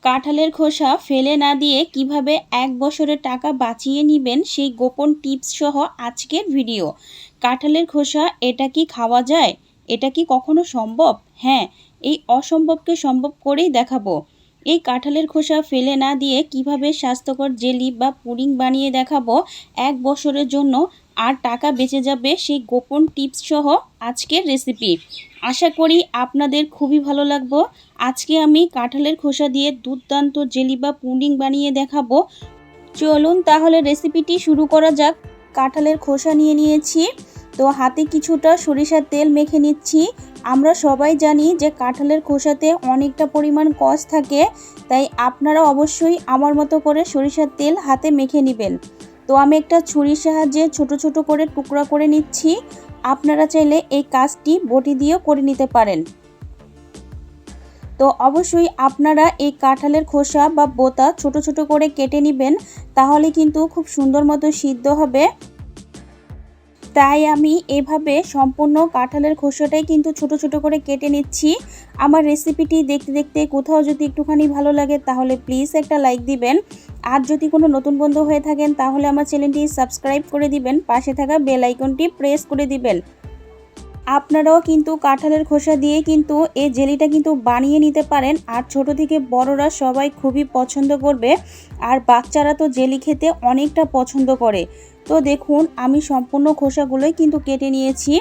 কাঁঠালের খোসা ফেলে না দিয়ে কিভাবে ১ বছরের টাকা বাঁচিয়ে নিবেন সেই গোপন টিপস সহ আজকের ভিডিও। কাঁঠালের খোসা এটা কি খাওয়া যায়? এটা কি কখনো সম্ভব? হ্যাঁ, এই অসম্ভবকে সম্ভব করেই দেখাবো। এই কাঁঠালের খোসা ফেলে না দিয়ে কিভাবে স্বাস্থ্যকর জেলি বা পুডিং বানিয়ে দেখাবো ১ বছরের জন্য, আর টাকা বেঁচে যাবে সেই গোপন টিপস সহ আজকের রেসিপি। আশা করি আপনাদের খুবই ভালো লাগবে। আজকে আমি কাঁঠালের খোসা দিয়ে দুর্দান্ত জেলি বা পুডিং বানিয়ে দেখাবো। চলুন তাহলে রেসিপিটি শুরু করা যাক। কাঁঠালের খোসা নিয়ে নিয়েছি, তো হাতে কিছুটা সরিষার তেল মেখে নিচ্ছি। আমরা সবাই জানি যে কাঁঠালের খোসাতে অনেকটা পরিমাণ কষ থাকে, তাই আপনারা অবশ্যই আমার মতো করে সরিষার তেল হাতে মেখে নেবেন। তো আমি একটা ছুরির সাহায্যে ছোট ছোট করে টুকরা করে নিচ্ছি। আপনারা চাইলে এই কাজটি বটি দিয়েও করে নিতে পারেন। তো অবশ্যই আপনারা এই কাঁঠালের খোসা বা বোতা ছোট ছোট করে কেটে নেবেন, তাহলে কিন্তু খুব সুন্দর মতো সিদ্ধ হবে। তাই আমি এভাবে সম্পূর্ণ কাঁঠালের খোসাটাই কিন্তু ছোট ছোট করে কেটে নিচ্ছি। আমার রেসিপিটি দেখতে দেখতে কোথাও যদি একটুখানি ভালো লাগে তাহলে প্লিজ একটা লাইক দিবেন। আর যদি কোনো নতুন বন্ধু হয়ে থাকেন তাহলে আমার চ্যানেলটি সাবস্ক্রাইব করে দিবেন, পাশে থাকা বেল আইকনটি প্রেস করে দিবেন। আপনারাও কিন্তু কাঁঠালের খোসা দিয়ে কিন্তু এই জেলিটা কিন্তু বানিয়ে নিতে পারেন, আর ছোট থেকে বড়রা সবাই খুবই পছন্দ করবে। আর বাচ্চারা তো জেলি খেতে অনেকটা পছন্দ করে। তো দেখুন আমি সম্পূর্ণ খোসাগুলোই কিন্তু কেটে নিয়েছি।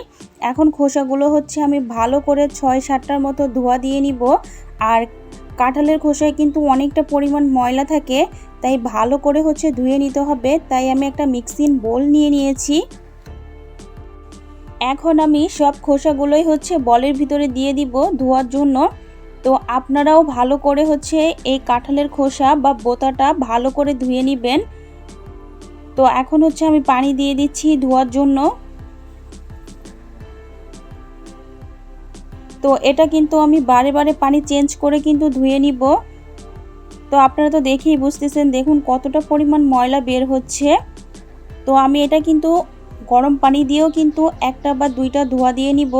এখন খোসাগুলো হচ্ছে আমি ভালো করে ৬-৭টার মতো ধোয়া দিয়ে নিব। আর কাঁঠালের খোসায় কিন্তু অনেকটা পরিমাণ ময়লা থাকে, তাই ভালো করে হচ্ছে ধুয়ে নিতে হবে। তাই আমি একটা মিক্সিং বোল নিয়ে নিয়েছি। এখন আমি সব খোসাগুলোই হচ্ছে বলের ভিতরে দিয়ে দিব ধোয়ার জন্য। তো আপনারাও ভালো করে হচ্ছে এই কাঁঠালের খোসা বা বোতাটা ভালো করে ধুয়ে নেবেন। তো এখন হচ্ছে আমি পানি দিয়ে দিচ্ছি ধোয়ার জন্য। তো এটা কিন্তু আমি বারে বারে পানি চেঞ্জ করে কিন্তু ধুয়ে নিব। তো আপনারা তো দেখেই বুঝতেছেন, দেখুন কতটা পরিমাণ ময়লা বের হচ্ছে। তো আমি এটা কিন্তু গরম পানি দিয়েও কিন্তু একটা বা দুইটা ধোয়া দিয়ে নিব,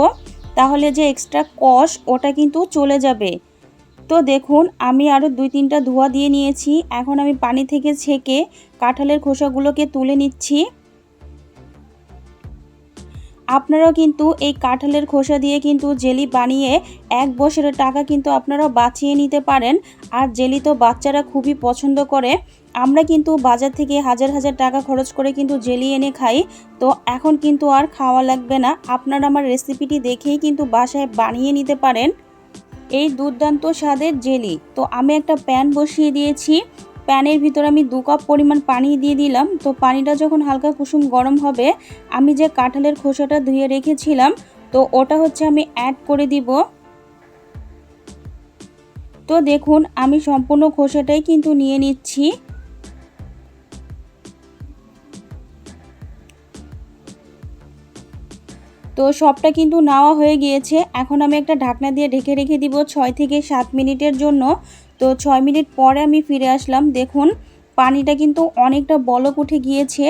তাহলে যে এক্সট্রা কষ ওটা কিন্তু চলে যাবে। তো দেখুন আমি আরও ২-৩টা ধোয়া দিয়ে নিয়েছি। এখন আমি পানি থেকে ছেঁকে কাঁঠালের খোসাগুলোকে তুলে নিচ্ছি। আপনারাও কিন্তু এই কাঁঠালের খোসা দিয়ে কিন্তু জেলি বানিয়ে ১ বছরের টাকা কিন্তু আপনারা বাঁচিয়ে নিতে পারেন। আর জেলি তো বাচ্চারা খুবই পছন্দ করে। আমরা কিন্তু বাজার থেকে হাজার হাজার টাকা খরচ করে কিন্তু জেলি এনে খাই। তো এখন কিন্তু আর খাওয়া লাগবে না, আপনারা আমার রেসিপিটি দেখেই কিন্তু বাসায় বানিয়ে নিতে পারেন এই দুর্দান্ত স্বাদের জেলি। তো আমি একটা প্যান বসিয়ে দিয়েছি। প্যানের ভিতর আমি ২ কাপ পরিমাণ পানি দিয়ে দিলাম। তো পানিটা যখন হালকা কুসুম গরম হবে, আমি যে কাঁঠালের খোসাটা ধুয়ে রেখেছিলাম তো ওটা হচ্ছে আমি অ্যাড করে দিব। তো দেখুন আমি সম্পূর্ণ খোসাটাই কিন্তু নিয়ে নিচ্ছি। তো সবটা কিন্তু নেওয়া হয়ে গিয়েছে। এখন আমি একটা ঢাকনা দিয়ে ঢেকে রেখে দিব ৬ থেকে ৭ মিনিটের জন্য। তো ৬ মিনিট পরে আমি ফিরে আসলাম। দেখুন পানিটা কিন্তু অনেকটা বলক উঠে গিয়েছে।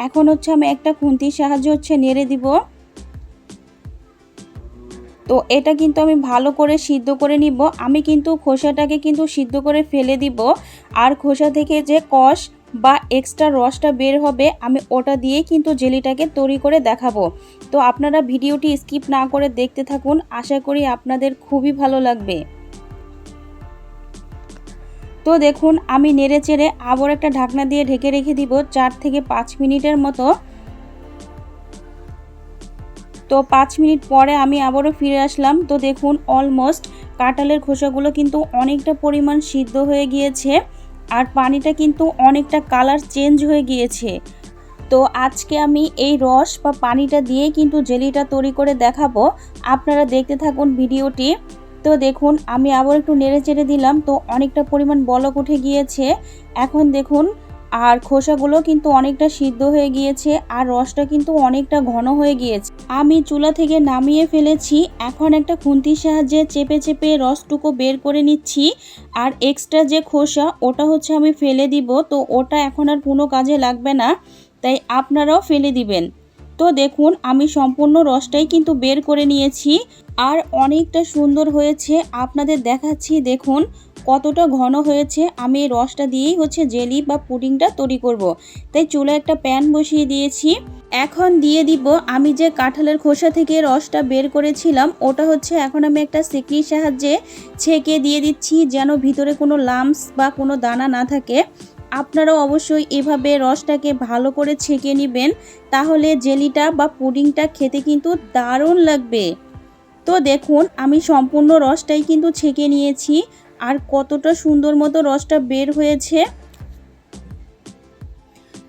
এখন হচ্ছে আমি একটা খুন্তির সাহায্যে হচ্ছে নেড়ে দিব। তো এটা কিন্তু আমি ভালো করে সিদ্ধ করে নিব। আমি কিন্তু খোসাটাকে কিন্তু সিদ্ধ করে ফেলে দিব, আর খোসা থেকে যে কষ বা এক্সট্রা রসটা বের হবে আমি ওটা দিয়েই কিন্তু জেলিটাকে তৈরি করে দেখাবো। তো আপনারা ভিডিওটি স্কিপ না করে দেখতে থাকুন, আশা করি আপনাদের খুবই ভালো লাগবে। তো দেখুন আমি নেড়ে চেড়ে আবার একটা ঢাকনা দিয়ে ঢেকে রেখে দিব ৪ থেকে ৫ মিনিটের মতো। তো ৫ মিনিট পরে আমি আবারও ফিরে আসলাম। তো দেখুন অলমোস্ট কাঁঠালের খোসাগুলো কিন্তু অনেকটা পরিমাণ সিদ্ধ হয়ে গিয়েছে, আর পানিটা কিন্তু অনেকটা কালার চেঞ্জ হয়ে গিয়েছে। তো আজকে আমি এই রস বা পানিটা দিয়েই কিন্তু জেলিটা তৈরি করে দেখাবো। আপনারা দেখতে থাকুন ভিডিওটি। তো দেখুন আমি আবার একটু নেড়ে চেড়ে দিলাম, তো অনেকটা পরিমাণ বলক উঠে গিয়েছে। এখন দেখুন আর খোসাগুলো কিন্তু অনেকটা সিদ্ধ হয়ে গিয়েছে, আর রসটা কিন্তু অনেকটা ঘন হয়ে গিয়েছে। আমি চুলা থেকে নামিয়ে ফেলেছি। এখন একটা খুন্তির সাহায্যে চেপে চেপে রসটুকু বের করে নিচ্ছি। আর এক্সট্রা যে খোসা ওটা হচ্ছে আমি ফেলে দিব। তো ওটা এখন আর কোনো কাজে লাগবে না, তাই আপনারাও ফেলে দিবেন। তো দেখুন আমি সম্পূর্ণ রসটাই কিন্তু বের করে নিয়েছি, আর অনেকটা সুন্দর হয়েছে। আপনাদের দেখাচ্ছি, দেখুন কতটা ঘন হয়েছে। আমি এই রসটা দিয়েই হচ্ছে জেলি বা পুডিংটা তৈরি করব। তাই চুলায় একটা প্যান বসিয়ে দিয়েছি। এখন দিয়ে দিব আমি যে কাঁঠালের খোসা থেকে রসটা বের করেছিলাম, ওটা হচ্ছে এখন আমি একটা সেকনির সাহায্যে ছেঁকে দিয়ে দিচ্ছি, যেন ভিতরে কোনো লাম্পস বা কোনো দানা না থাকে। আপনারাও অবশ্যই এভাবে রসটাকে ভালো করে ছেঁকে নেবেন, তাহলে জেলিটা বা পুডিংটা খেতে কিন্তু দারুণ লাগবে। তো দেখুন আমি সম্পূর্ণ রসটাই কিন্তু ছেঁকে নিয়েছি, আর কতটা সুন্দর মতো রসটা বের হয়েছে।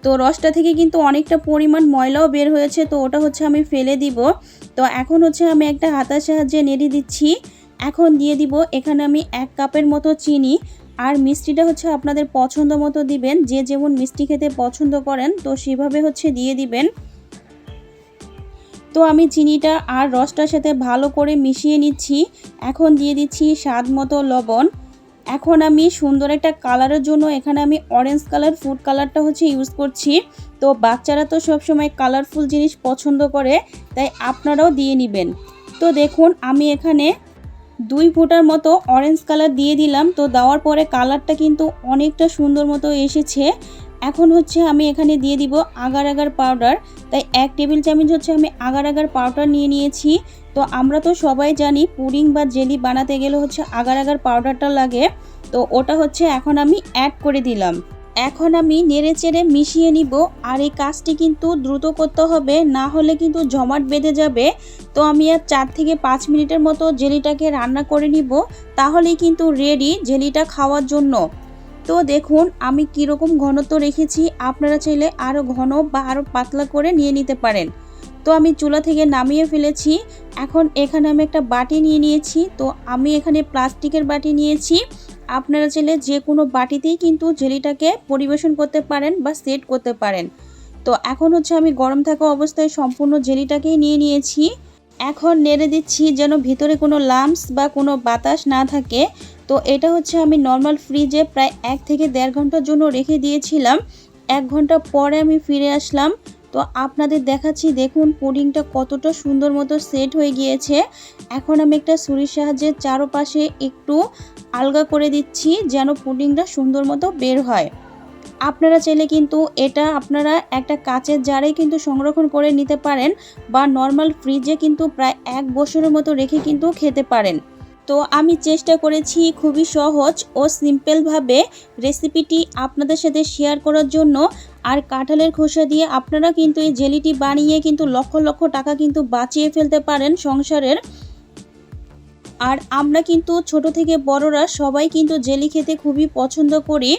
তো রসটা থেকে কিন্তু অনেকটা পরিমাণ ময়লাও বের হয়েছে, তো ওটা হচ্ছে আমি ফেলে দিব। তো এখন হচ্ছে আমি একটা হাতার সাহায্যে নেড়ে দিচ্ছি। এখন দিয়ে দিব এখানে আমি 1 কাপের মতো চিনি, আর মিষ্টিটা হচ্ছে আপনাদের পছন্দ মতো দিবেন, যে যেমন মিষ্টি খেতে পছন্দ করেন তো সেভাবে হচ্ছে দিয়ে দিবেন। তো আমি চিনিটা আর রসটার সাথে ভালো করে মিশিয়ে নিচ্ছি। এখন দিয়ে দিচ্ছি স্বাদ মতো লবণ। এখন আমি সুন্দর একটা কালারের জন্য এখানে আমি অরেঞ্জ কালার ফুড কালারটা হচ্ছে ইউজ করছি। তো বাচ্চারা তো সবসময় কালারফুল জিনিস পছন্দ করে, তাই আপনারাও দিয়ে নেবেন। তো দেখুন আমি এখানে 2 ফোঁটার মতো অরেঞ্জ কালার দিয়ে দিলাম। তো দেওয়ার পরে কালারটা কিন্তু অনেকটা সুন্দর মতো এসেছে। এখন হচ্ছে আমি এখানে দিয়ে দিব আগার আগার পাউডার। তাই 1 টেবিল চামচ হচ্ছে আমি আগার আগার পাউডার নিয়ে নিয়েছি। তো আমরা তো সবাই জানি পুডিং বা জেলি বানাতে গেলে হচ্ছে আগার আগার পাউডারটা লাগে। তো ওটা হচ্ছে এখন আমি অ্যাড করে দিলাম। এখন আমি নেড়েচেড়ে মিশিয়ে নিব, আর এই কাজটি কিন্তু দ্রুত করতে হবে, না হলে কিন্তু জমাট বেঁধে যাবে। তো আমি আর 4 থেকে 5 মিনিটের মতো জেলিটাকে রান্না করে নিব, তাহলেই কিন্তু রেডি জেলিটা খাওয়ার জন্য। তো দেখুন আমি কীরকম ঘনত্ব রেখেছি, আপনারা চাইলে আরও ঘন বা আরও পাতলা করে নিয়ে নিতে পারেন। তো আমি চুলা থেকে নামিয়ে ফেলেছি। এখন এখানে আমি একটা বাটি নিয়ে নিয়েছি। তো আমি এখানে প্লাস্টিকের বাটি নিয়েছি। আপনারা চাইলে যে কোনো বাটিতেই কিন্তু জেলিটাকে পরিবেশন করতে পারেন বা সেট করতে পারেন। তো এখন হচ্ছে আমি গরম থাকা অবস্থায় সম্পূর্ণ জেলিটাকেই নিয়ে নিয়েছি। এখন নেড়ে দিচ্ছি যেন ভিতরে কোনো লাম্পস বা কোনো বাতাস না থাকে। তো এটা হচ্ছে আমি নর্মাল ফ্রিজে প্রায় 1 থেকে 1.5 ঘন্টার জন্য রেখে দিয়েছিলাম। 1 ঘন্টা পরে আমি ফিরে আসলাম। তো আপনাদের দেখাচ্ছি, দেখুন পুডিংটা কতটা সুন্দর মতো সেট হয়ে গিয়েছে। এখন আমি একটা ছুরির সাহায্যে চারপাশে একটু আলগা করে দিচ্ছি, যেন পুডিংটা সুন্দর মতো বের হয়। আপনারা চাইলে কিন্তু এটা আপনারা একটা কাচের জারে কিন্তু সংরক্ষণ করে নিতে পারেন, বা নর্মাল ফ্রিজে কিন্তু প্রায় 1 বছরের মতো রেখে কিন্তু খেতে পারেন। তো আমি চেষ্টা করেছি খুবই সহজ ও সিম্পলভাবে রেসিপিটি আপনাদের সাথে শেয়ার করার জন্য। আর কাঁঠালের খোসা দিয়ে আপনারা কিন্তু এই জেলিটি বানিয়ে কিন্তু লক্ষ লক্ষ টাকা কিন্তু বাঁচিয়ে ফেলতে পারেন সংসারের। আর আমরা কিন্তু ছোট থেকে বড়রা সবাই কিন্তু জেলি খেতে খুবই পছন্দ করি।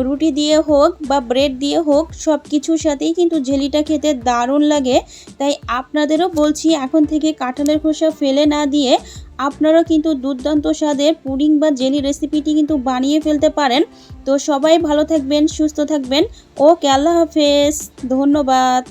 রুটি দিয়ে হোক বা ব্রেড দিয়ে হোক, সব কিছুর সাথেই কিন্তু জেলিটা খেতে দারুণ লাগে। তাই আপনাদেরও বলছি, এখন থেকে কাঁঠালের খোসা ফেলে না দিয়ে আপনারাও কিন্তু দুর্দান্ত স্বাদের পুডিং বা জেলি রেসিপিটি কিন্তু বানিয়ে ফেলতে পারেন। তো সবাই ভালো থাকবেন, সুস্থ থাকবেন। ওকে, আল্লাহ হাফেজ, ধন্যবাদ।